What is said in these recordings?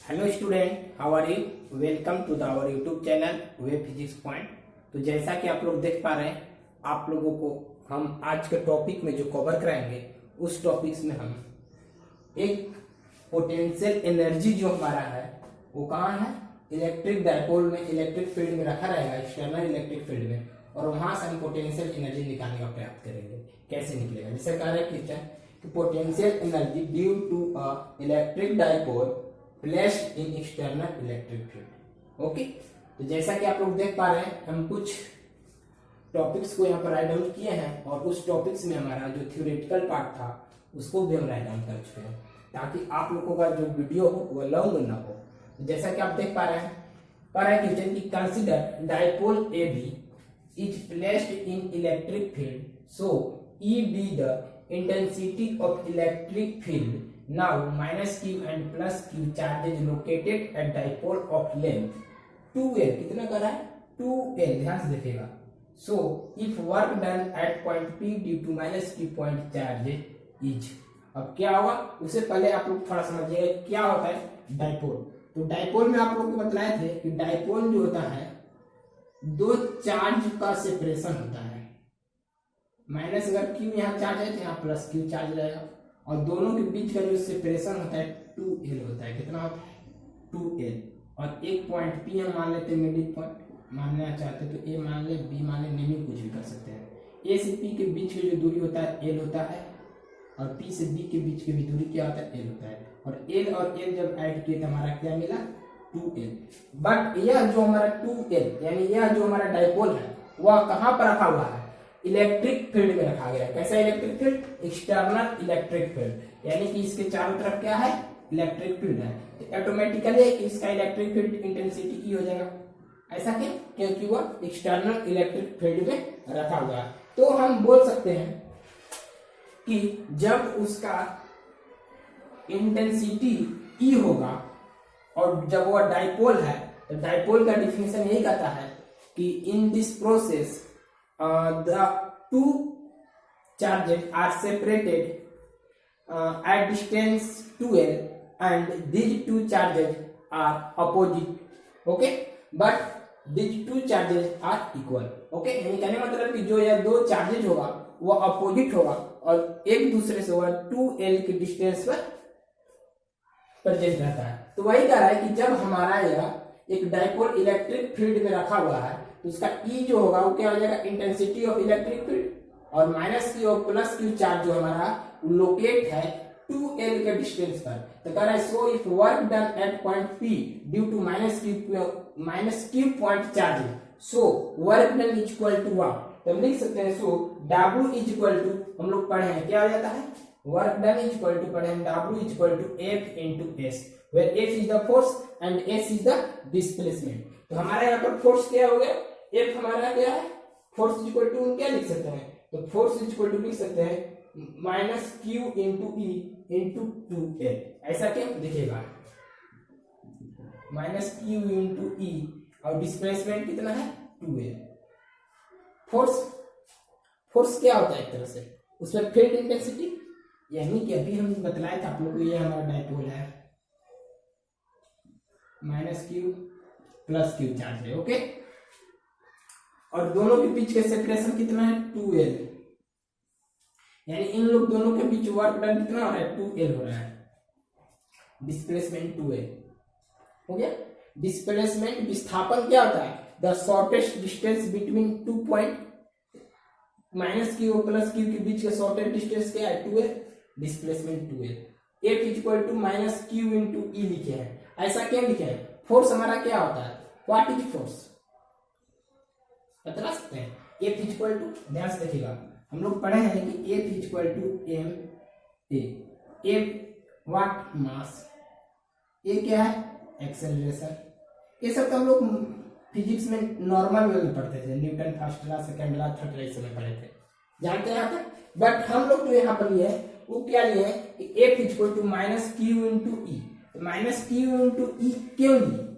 Hello student, how are you? Welcome to the our YouTube channel web physics point. तो जैसा कि आप लोग देख पा रहे हैं, आप लोगों को हम आज के टॉपिक में जो कवर कराएंगे उस टॉपिक्स में हम एक पोटेंशियल एनर्जी जो हमारा है वो कहाँ है, इलेक्ट्रिक डायपोल में, इलेक्ट्रिक फील्ड में रखा रहेगा, एक्सटर्नल इलेक्ट्रिक फील्ड में, और वहां से हम पोटेंशियल एनर्जी निकालने का प्रयास करेंगे। कैसे निकलेगा? जैसे कह रहे हैं कि potential energy due to a electric dipole placed in external electric field. Okay, तो जैसा कि आप लोग देख पा रहे हैं, हम कुछ टॉपिक्स को यहाँ पर राइट डाउन किए हैं और उस टॉपिक्स में हमारा जो थ्योरेटिकल पार्ट था उसको भी हम राइट डाउन कर चुके हैं, ताकि आप लोगों का जो वीडियो हो वो लॉन्ग ना हो। तो जैसा कि आप देख पा रहे हैं कि consider dipole A B is placed in electric field, so E be the intensity of electric field. Now minus q and plus q charges located at dipole of length 2l। कितना कर रहा है? 2l। ध्यान से देखिएगा। So if work done at point P due to minus q point charge is, अब क्या होगा उससे पहले आप लोग थोड़ा समझिएगा क्या होता है डाइपोल। तो डाइपोल में आप लोग को बताए थे कि डाइपोल जो होता है दो चार्ज का सेपरेशन होता है। माइनस अगर q यहाँ चार्ज है तो यहाँ प्लस q चार्ज रहेगा, और दोनों के बीच का जो सेपरेशन होता है 2l होता है। कितना होता है? 2l। और एक पॉइंट P हम मान लेते हैं मिडिल पॉइंट मानना चाहते हैं, तो A मान ले, B मान ले, नेमिंग कुछ भी कर सकते हैं। A से P के बीच की जो दूरी होता है L होता है, और P से B के बीच की भी दूरी क्या होता है? L होता है। और L और L जब ऐड किए तो हमारा क्या मिला? 2l। बट यह जो हमारा 2l यानी यह जो हमारा डाइपोल है वह कहाँ पर रखा हुआ है? इलेक्ट्रिक फील्ड में रखा गया है। कैसा electric field? External electric field, यानी कि इसके चारों तरफ क्या है? इलेक्ट्रिक फील्ड है। तो ऑटोमेटिकली इसका इलेक्ट्रिक फील्ड इंटेंसिटी ई हो जाएगा। ऐसा क्यों? क्योंकि वह एक्सटर्नल इलेक्ट्रिक फील्ड में रखा हुआ है। तो हम बोल सकते हैं कि जब उसका इंटेंसिटी ई होगा और जब वह डाइपोल है, तो डाइपोल का डिफिनेशन यही कहता है कि in this process the two charges are separated at distance 2l and these two charges are opposite, okay, but these two charges are equal, okay। यानी कहने का मतलब कि जो यह दो चार्जेज होगा वो अपोजिट होगा और एक दूसरे से वह 2l के डिस्टेंस पर प्रेजेंट रहता है। तो वही कह रहा है कि जब हमारा यह एक डाइपोल इलेक्ट्रिक फील्ड में रखा हुआ है तो उसका E जो होगा वो क्या हो जाएगा? इंटेंसिटी ऑफ इलेक्ट्रिक फील्ड, और माइनस Q और प्लस Q चार्ज जो हमारा लोकेट है 2l के डिस्टेंस पर। तो कह रहा है so if work done at point P due to minus Q point charge, so work done is equal to what? तो हम लिख सकते हैं so W is equal to, हम लोग पढ़े हैं क्या हो जाता है? Work done is equal to पढ़े हैं W is equal to F into S, where F is the force and S is the displacement। तो हमारा यहाँ पर फोर्स क्या हो गया? F हमारा क्या है? फोर्स इज इक्वल टू क्या लिख सकते हैं? तो फोर्स इज इक्वल टू लिख सकते हैं minus Q into E into 2l। ऐसा क्या देखिएगा? माइनस Q इंटू E और डिस्प्लेसमेंट कितना है? 2l। फोर्स क्या होता है? एक तरह से उसमें फील्ड इंटेंसिटी, यानी कि अभी हम बतलाए थे आप लोग को, ये हमारा डाइपोल है, minus Q plus Q charge है, ओके। और दोनों के बीच का सेपरेशन कितना है? 2l, यानी इन लोग दोनों के बीच वर्क डन कितना हो रहा है? 2l हो रहा है। डिस्प्लेसमेंट 2l हो गया। डिस्प्लेसमेंट विस्थापन क्या होता है? The shortest distance between 2 point, minus Q और प्लस Q के बीच का शॉर्टेस्ट डिस्टेंस क्या है? 2l। Displacement 2l। F is equal to minus Q into E लिखे हैं। ऐसा क्यों लिखे हैं? फोर्स हमारा क्या होता है? What is force? बता सकते हैं? F इज इक्वल टू, ध्यान से देखिएगा, हम लोग पढ़े हैं कि F is equal to ma। F what? Mass. A क्या है? एक्सेलरेशन। ये सब तो हम लोग फिजिक्स में नॉर्मल वे में पढ़ते थे, Newton first law, second law, third law समय पढ़े थे, जानते हैं यहाँ तक। बट हम लोग जो यहाँ पर लिए हैं वो क्या लिए हैं कि F is equal to minus Q into E। Minus Q into E क्यों ली?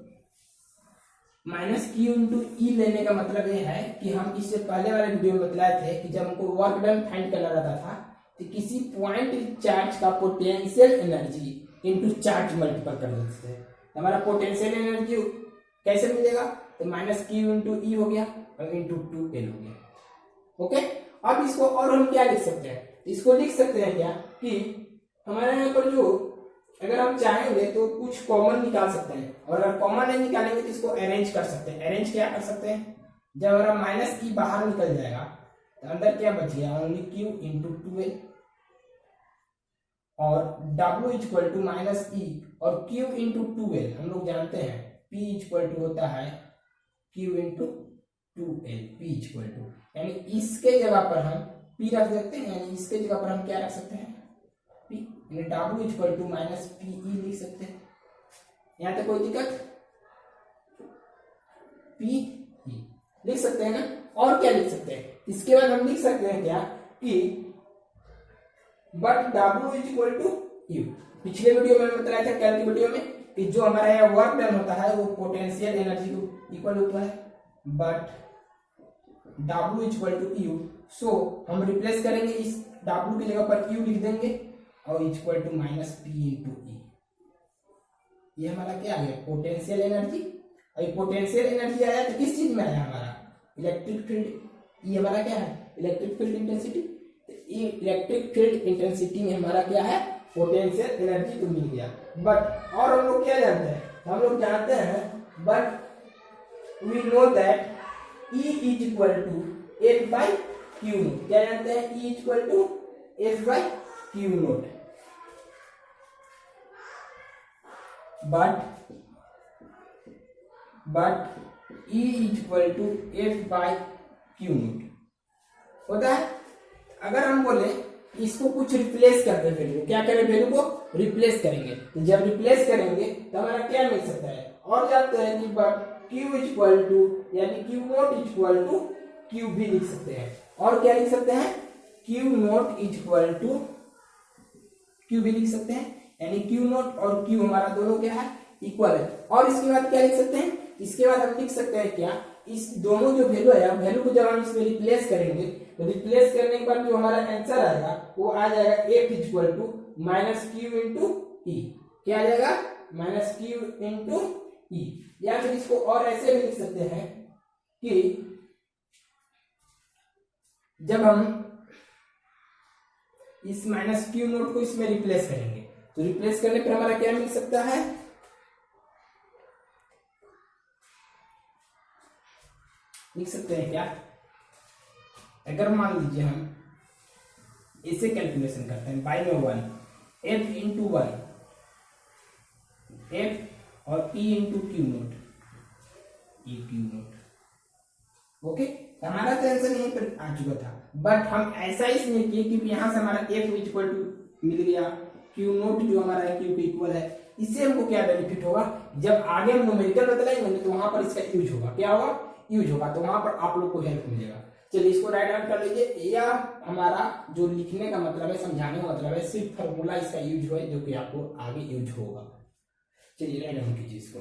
माइनस Q इंटू E लेने का मतलब ये है कि हम इससे पहले वाले वीडियो में बतलाए थे कि जब हमको वर्क डन फाइंड करना रहता था तो किसी पॉइंट चार्ज का potential energy into charge multiple कर देते थे। तो हमारा पोटेंशियल एनर्जी कैसे मिलेगा, तो माइनस क्यू इंटू ई हो गया और इंटू 2L हो गया। ओके, अब इसको और हम क्या लिख सकते हैं, इसको लिख सकते हैं क्या कि हमारे यहाँ पर जो अगर हम चाहेंगे तो कुछ कॉमन निकाल सकते हैं, और अगर कॉमन नहीं निकालेंगे तो इसको अरेंज कर सकते हैं। अरेंज क्या कर सकते हैं, जब हमारा माइनस ई बाहर निकल जाएगा तो अंदर क्या बच गया, ओनली क्यू इंटू 2L, और W इक्वल टू माइनस ई और Q इंटू 2L हम लोग जानते हैं P इक्वल टू होता है Q into 2L, P equal to, यानी इसके जगह पर हम P रख सकते हैं, यानी इसके जगह पर हम क्या रख सकते हैं, P, यानी W equal to minus PE लिख सकते हैं। यहाँ तक कोई दिक्कत, PE लिख सकते हैं ना। और क्या लिख सकते हैं, इसके बाद हम लिख सकते हैं क्या कि but W is equal to u. पिछले वीडियो में बताया था, कल की वीडियो में, कि जो हमारा यहाँ वर्क डन होता है वो पोटेंशियल एनर्जी को इक्वल होता है, but W is equal to U. So हम रिप्लेस करेंगे, इस W की जगह पर U लिख देंगे और equal to minus P into E. ये हमारा क्या आ गया, पोटेंशियल एनर्जी। और पोटेंशियल एनर्जी आया तो किस चीज में आया, हमारा इलेक्ट्रिक फील्ड। ये हमारा क्या है, electric field intensity. Electric field intensity में हमारा क्या है, पोटेंशियल एनर्जी तो मिल गया। बट और हम लोग क्या जानते हैं, हम लोग जानते हैं but we know that E is equal to F by Q naught. क्या जानते हैं, E equal to F by Q naught. But E is equal to F by Q naught होता है। अगर हम बोले इसको कुछ रिप्लेस कर दे, वैल्यू क्या करें, वैल्यू को रिप्लेस करेंगे, तो जब रिप्लेस करेंगे तो हमारा क्या मिल सकता है, और जानते हैं कि बट Q इक्वल टू, यानी Q note equal to Q भी लिख सकते हैं। और क्या लिख सकते हैं, Q note equal to Q भी लिख सकते हैं, यानी Q नोट और Q हमारा दोनों क्या है, इक्वल है। और इसके बाद क्या लिख सकते हैं, इसके बाद हम लिख सकते हैं क्या, इस दोनों जो वैल्यू है, वैल्यू को जब हम इसमें रिप्लेस करेंगे तो रिप्लेस करने के बाद जो हमारा आंसर आएगा वो आ जाएगा F equal to minus Q into E. क्या आ जाएगा, माइनस क्यू इंटू ई। या फिर इसको और ऐसे भी लिख सकते हैं कि जब हम इस माइनस क्यू नोट को इसमें रिप्लेस करेंगे तो रिप्लेस करने पर हमारा क्या मिल सकता है, लिख सकते हैं क्या, अगर मान लीजिए हम इसे कैलकुलेशन करते हैं, बाई में 1 F इंटू 1 F और E into Q note, E Q note. Okay, हमारा तो आंसर यहीं पर आ चुका था, बट हम ऐसा इसलिए किए क्योंकि यहां से हमारा F इक्वल टू मिल गया, क्यू नोट जो हमारा है क्यू के इक्वल है। इससे हमको क्या बेनिफिट होगा, जब आगे हम न्यूमेरिकल बदलाएंगे तो वहां पर इसका यूज होगा, क्या होगा, यूज होगा, तो वहां पर आप लोग को हेल्प मिलेगा। चलिए इसको राइट डाउन कर लीजिए। या हमारा जो लिखने का मतलब है, समझाने का मतलब है, सिर्फ फॉर्मूला इसका यूज हुआ है जो कि आपको आगे यूज होगा। चलिए राइट डाउन कीजिए इसको।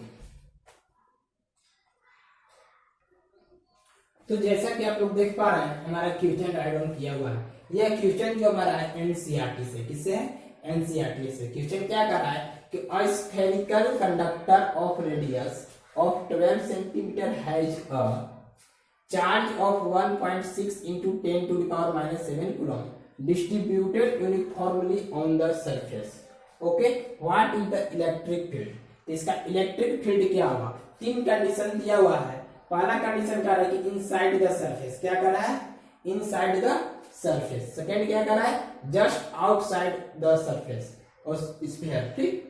तो जैसा कि आप लोग देख पा रहे हैं हमारा क्वेश्चन राइट डाउन किया हुआ है। यह क्वेश्चन जो हमारा है एनसीईआरटी से, किससे है, एनसीईआरटी से। क्वेश्चन क्या कर रहा है कि a spherical conductor of radius of 12 centimeter has a charge of 1.6 into 10 to the power minus 7 coulomb distributed uniformly on the surface. Okay, what is the electric field? इसका इलेक्ट्रिक फील्ड क्या होगा, तीन condition दिया हुआ है। पहला condition कह रहा है कि इनसाइड द सरफेस, क्या कर रहा है, इनसाइड द सरफेस। सेकेंड क्या कर रहा है, जस्ट आउटसाइड द सरफेस और स्फीयर। ठीक,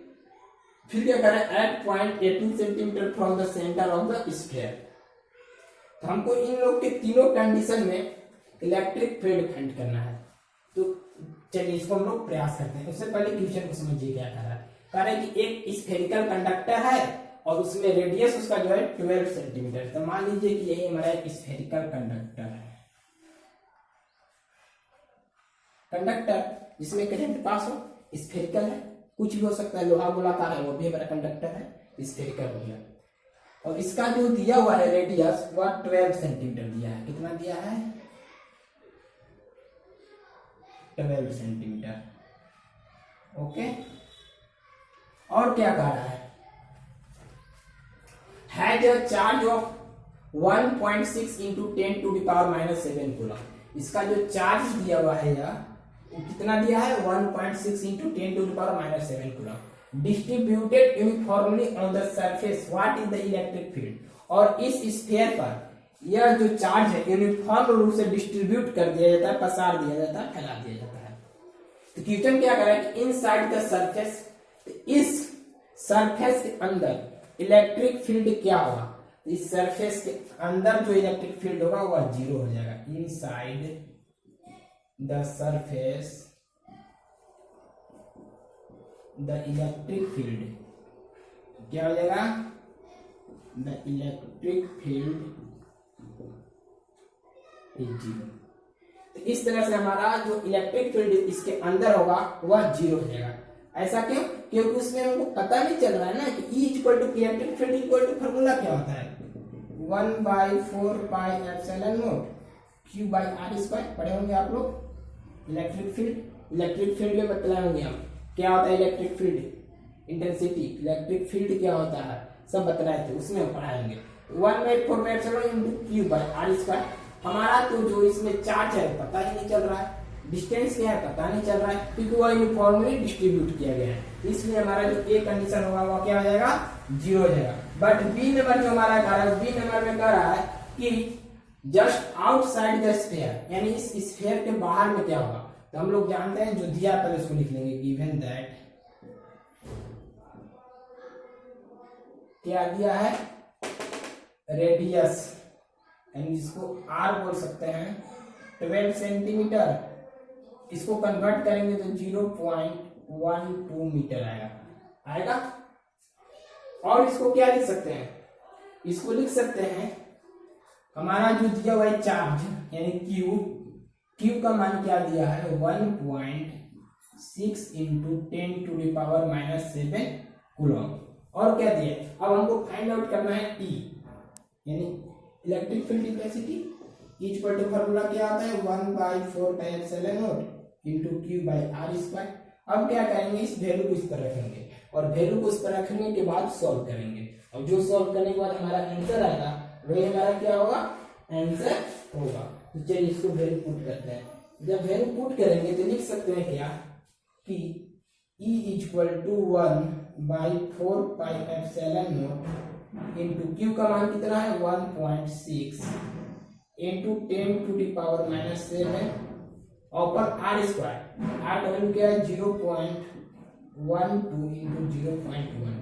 फिर क्या करें, at point 18 centimetre from the centre of the sphere. तो हमको इन लोग के तीनों कंडीशन में इलेक्ट्रिक फील्ड फाइंड करना है। तो चलिए इसको हम लोग प्रयास करते हैं। उससे पहले क्वेश्चन को समझिए क्या कर रहा है। कह रहा है कि एक स्फेरिकल कंडक्टर है और उसमें रेडियस उसका जो है 12 सेंटीमीटर। तो मान लीजिए कि यही हमारा एक स्फेरिकल कंडक्टर है, कंडक्टर जिसमें करंट पास हो, स्फेरिकल है, कुछ भी हो सकता है, लोहा गोलाकार है, वो भी हमारा कंडक्टर है, स्फेरिकल हो गया। और इसका जो दिया हुआ है रेडियस वह 12 सेंटीमीटर दिया है। कितना दिया है, 12 सेंटीमीटर। ओके, और क्या कह रहा है, has a charge of 1.6 into 10 to the power minus 7 coulomb. इसका जो चार्ज दिया हुआ है यह वो कितना दिया है 1.6 into 10 to the power minus 7 coulomb. Distributed uniformly on the surface what is the electric field. और इस स्फीयर पर यह जो चार्ज है यूनिफॉर्म रूप से डिस्ट्रीब्यूट कर दिया जाता है, पसार दिया जाता है, फैला दिया जाता है। तो क्वेश्चन क्या कर रहा है कि इनसाइड द सरफेस, इस सरफेस के अंदर इलेक्ट्रिक फील्ड क्या होगा। इस सरफेस के अंदर जो इलेक्ट्रिक फील्ड होगा वह 0 हो जाएगा। Inside the surface the electric field क्या हो जाएगा, द इलेक्ट्रिक फील्ड इज 0। तो इस तरह से हमारा जो इलेक्ट्रिक फील्ड इसके अंदर होगा वह 0 हो जाएगा। ऐसा क्यों? क्योंकि उसमें हमको पता नहीं चल रहा है ना कि E equal to electric field equal to formula क्या होता है 1/4 pi epsilon nought Q by r square. पढ़े होंगे आप लोग इलेक्ट्रिक फील्ड में बतलाए होंगे हम क्या होता है electric field, intensity, electric field क्या होता है सब बतलाए थे, उसमें हम पढ़ाएंगे। 1/4 epsilon into Q by r square. हमारा तो जो इसमें चार्ज है पता ही नहीं चल रहा है, डिस्टेंस क्या है पता नहीं चल रहा है, क्योंकि वह यूनिफॉर्मली डिस्ट्रीब्यूट किया गया है। इसलिए हमारा जो ए कंडीशन होगा वह क्या हो जाएगा 0 हो जाएगा। बट बी नंबर जो हमारा कह रहा है, बी नंबर में कह रहा है कि जस्ट आउटसाइड द स्फीयर, यानी इस स्फीयर के बाहर में क्या होगा। तो हम लोग जानते हैं जो दिया पर उसको लिख लेंगे, गिवन दैट क्या दिया है रेडियस, यानी जिसको आर बोल सकते हैं 12 सेंटीमीटर, इसको कन्वर्ट करेंगे तो 0.12 मीटर आएगा। और इसको क्या लिख सकते हैं, इसको लिख सकते हैं हमारा जो दिया हुआ है चार्ज यानी क्यू का मान क्या दिया है 1.6 into 10 to the power minus 7 coulomb. और क्या दिया, अब हमको फाइंड आउट करना है E यानी electric field intensity. Equal to formula क्या आता है 1/4 pi epsilon nought into Q by r square. अब क्या करेंगे, इस वैल्यू को इस पर रखेंगे और वैल्यू को इस पर रखने के बाद सॉल्व करेंगे, और जो सॉल्व करने के बाद हमारा आंसर आएगा वही हमारा क्या होगा आंसर होगा। तो चलिए इसको वैल्यू पुट करते हैं। जब वैल्यू पुट करेंगे तो लिख सकते हैं क्या कि E equal to 1/4 pi epsilon nought into Q का मान कितना है 1.6 into 10 to the power minus 7 और आर स्क्वायर, आर का वैल्यू क्या है 0.12 इंटू 0.12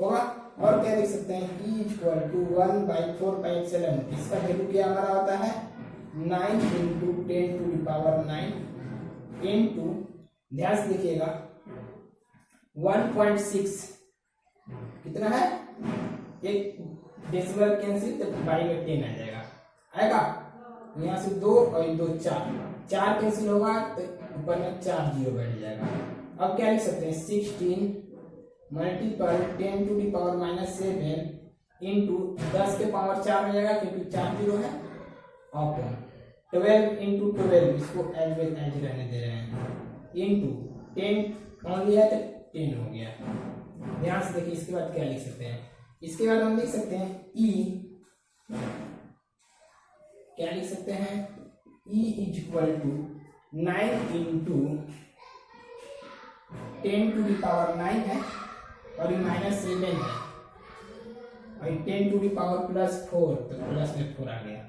होगा। और क्या लिख सकते हैं E equal to 1/4 pi epsilon, इसका वैल्यू क्या हमारा होता है 9 into 10 to the power 9 into, ध्यान से देखिएगा 1.6 कितना है, एक डेसिमल कैंसिल तो बाई में 10 आ आएगा। यहाँ से 2 और 2 4 कैंसिल होगा तो ऊपर में 4 जीरो बैठ जाएगा। अब क्या लिख सकते हैं 16 multiple 10 to the power minus 7 into 10 के पावर 4 हो जाएगा क्योंकि 4 जीरो है, अपॉन 12 इंटू 12, इसको एज वेल एज रहने दे रहे हैं, इंटू 10 ओनली है तो 10 हो गया। ध्यान से देखिए इसके बाद क्या लिख सकते हैं, इसके बाद हम लिख सकते हैं E, क्या लिख सकते हैं E is equal to 9 into 10 to the power 9 है और ये माइनस 7 है और 10 टू दी पावर प्लस 4 तो प्लस में 4 आ गया।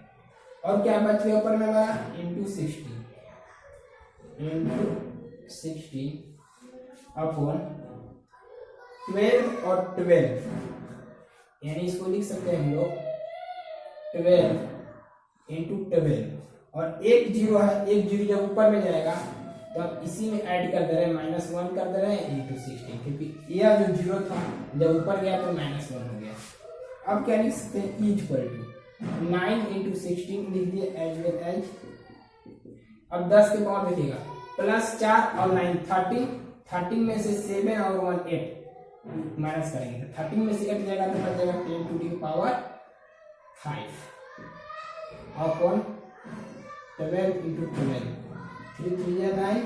और क्या बच गया ऊपर में हमारा इंटू 16 अपॉन 12 और 12, यानी इसको लिख सकते हैं हम लोग 12 इंटू 12 और एक जीरो है, एक जीरो जब ऊपर में जाएगा तो आप इसी में ऐड कर दे रहे हैं -1 कर दे रहे हैं इंटू 16, क्योंकि यह जो जीरो था जब ऊपर गया तो -1 हो गया। अब क्या लिख सकते हैं E इक्वल टू 9 इंटू 16 लिख दिए एज वेल एज। अब 10 के पावर देखिएगा प्लस 4 और 9 13 में से 7 और 1 8 माइनस करेंगे तो 13 में से 8 जाएगा तो बच जाएगा 10 to the power 5 upon 12 into 12, 3 3 या 9,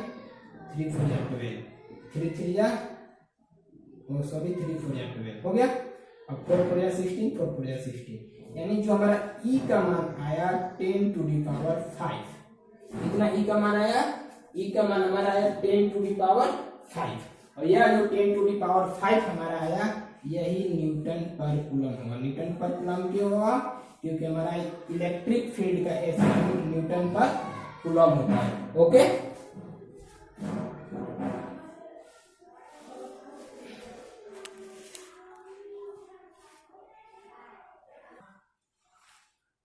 3 4 या 12, 3 3 या 3 4 या 12 हो गया। अब 4 4 जा 16, 4 4 जा 16, यानी जो हमारा e का मान आया 10 टू दी पावर 5। कितना e का मान आया? e का मान हमारा आया 10 टू दी पावर 5, और यह जो 10 टू दी पावर 5 हमारा आया, यही न्यूटन पर कूलम होगा। न्यूटन पर कूलम क्यों होगा? क्योंकि हमारा इलेक्ट्रिक फील्ड का SI न्यूटन पर कूलम होता है। ओके,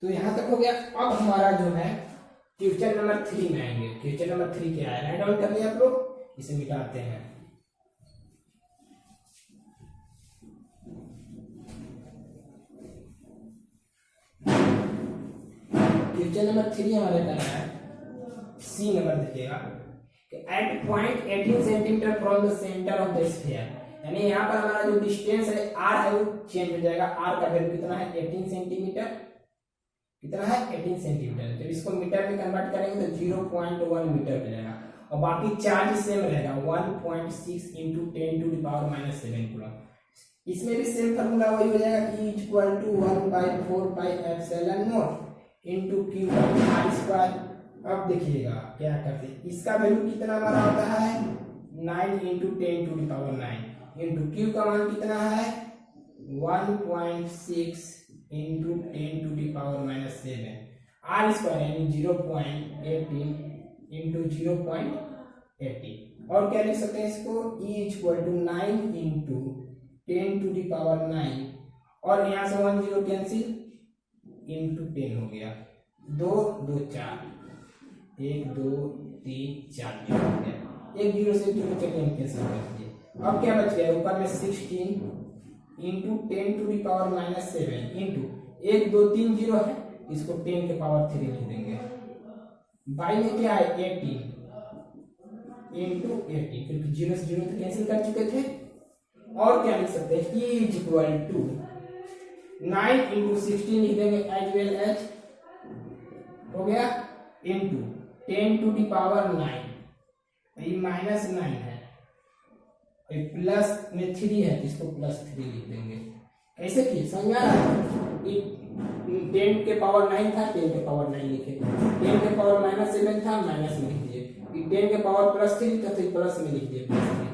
तो यहां तक हो गया। अब हमारा जो है क्वेश्चन नंबर 3 में आएंगे। क्वेश्चन नंबर 3 क्या है, राइट डाउन कर लिया आप लोग, इसे मिटाते हैं। क्वेश्चन नंबर 3 हमारे करना है, सी नंबर देखिएगा, at point 18 centimetre from the centre of the sphere, यानी यहाँ पर हमारा जो डिस्टेंस है r है वो चेंज हो जाएगा। r का वैल्यू कितना है? 18 सेंटीमीटर। कितना है? 18 सेंटीमीटर। जब इसको मीटर में कन्वर्ट करेंगे तो 0.1 मीटर हो जाएगा, और बाकी चार्ज सेम रहेगा 1.6 into 10 to the power minus 7 coulomb. इसमें भी सेम फार्मूला वही हो जाएगा कि equal to 1/4 pi epsilon nought into q r square. अब देखिएगा क्या करते हैं, इसका वैल्यू कितना हमारा होता है? 9 into 10 to the power 9 into q का मान कितना है? 1.6 into 10 to the power minus 7, r square यानी 0.18 इंटू 0.18। और क्या लिख सकते हैं इसको? E equal to 9 into 10 to the power 9, और यहाँ से 1 0 कैंसिल, इंटू 10 हो गया, 2 2 4, 1 2 3 4 0 हो गया, 1 0 से 0 चलिए कैंसिल कर दिए। अब क्या बच गया? ऊपर में 16 into 10 to the power minus 7 into 1 2 3 0 है, इसको 10 के पावर 3 लिख देंगे। बाई में क्या है? 18 इंटू 18, क्योंकि 0 से 0 तो कैंसिल कर चुके थे। और क्या लिख सकते हैं? E इक्वल टू 9 इंटू 16 लिख देंगे एज वेल एज, हो गया, इंटू 10 टू दी पावर 9, ये माइनस 9 है, प्लस में 3 है, इसको प्लस 3 लिख देंगे। ऐसे की समझ आ रहा है? 10 के पावर 9 था, 10 के पावर 9 लिखे, 10 के पावर माइनस 7 था, माइनस में लिख दिए, 10 के पावर प्लस 3 था तो प्लस में लिख दिए, प्लस 3।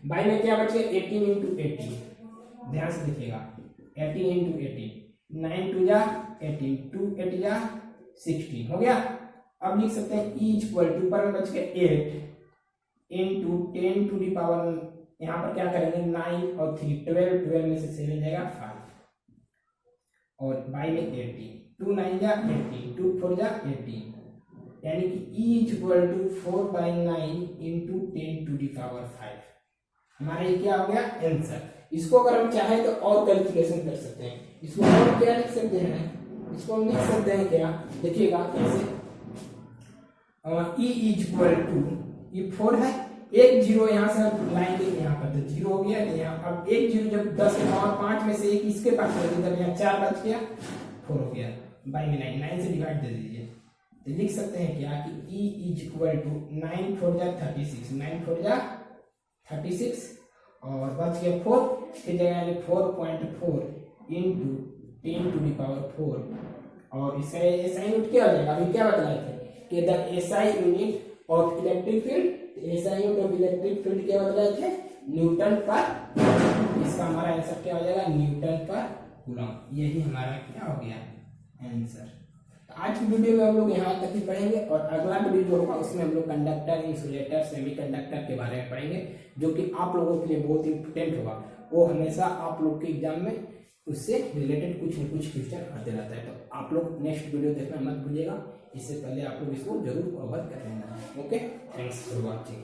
बाई में क्या बचे? 18 इंटू 18, ध्यान से देखिएगा, 18 इंटू 18, 9 2 जा 18, 2 8 जा 16 हो गया। अब लिख सकते हैं E इक्वल टू, ऊपर में बच गया 8 इंटू 10 टू दी पावर, यहाँ पर क्या करेंगे 9 और 3 12, 12 में से 7 जाएगा 5, और बाई में 18, 2 9 जा 18, 2 4 जा 18, यानी कि E equal to 4/9 into 10 to the power 5। हमारा ये क्या हो गया? आंसर। इसको अगर हम चाहे तो और कैलकुलेशन कर सकते हैं। इसको और क्या लिख सकते हैं? इसको हम लिख सकते हैं क्या, देखिएगा कैसे। E इक्वल टू, ये 4 है, 1 0 यहाँ से हम लाएंगे, यहाँ पर तो 0 हो गया, यहाँ अब 1 0 जब 10 के पावर 5 में से 1 इसके पास कर दीजिए, यहाँ 4 बच गया, 4 हो गया, बाई में 9 से डिवाइड दे दीजिए, तो लिख सकते हैं क्या कि E इक्वल टू 9 4 जा 36, 9 4 जा 36, और बच गया 4 की जगह, यानी 4.4 इंटू 10 टू दी पावर 4, और इसका SI यूनिट क्या हो जाएगा? अभी क्या बतलाए थे कि the SI unit of electric field, SI unit of electric field क्या बतलाए थे? न्यूटन पर। इसका हमारा आंसर क्या हो जाएगा? न्यूटन पर कूलम। यही हमारा क्या हो गया? आंसर। आज की वीडियो में हम लोग यहाँ तक ही पढ़ेंगे, और अगला वीडियो जो होगा उसमें हम लोग कंडक्टर, इंसुलेटर, सेमीकंडक्टर के बारे में पढ़ेंगे, जो कि आप लोगों के लिए बहुत इंपोर्टेंट होगा। वो हमेशा आप लोग के एग्जाम में उससे रिलेटेड कुछ न कुछ क्वेश्चन आते रहता है, तो आप लोग नेक्स्ट वीडियो देखना मत भूलिएगा। इससे पहले आप लोग इसको जरूर कवर कर लेना। Okay, thanks for watching.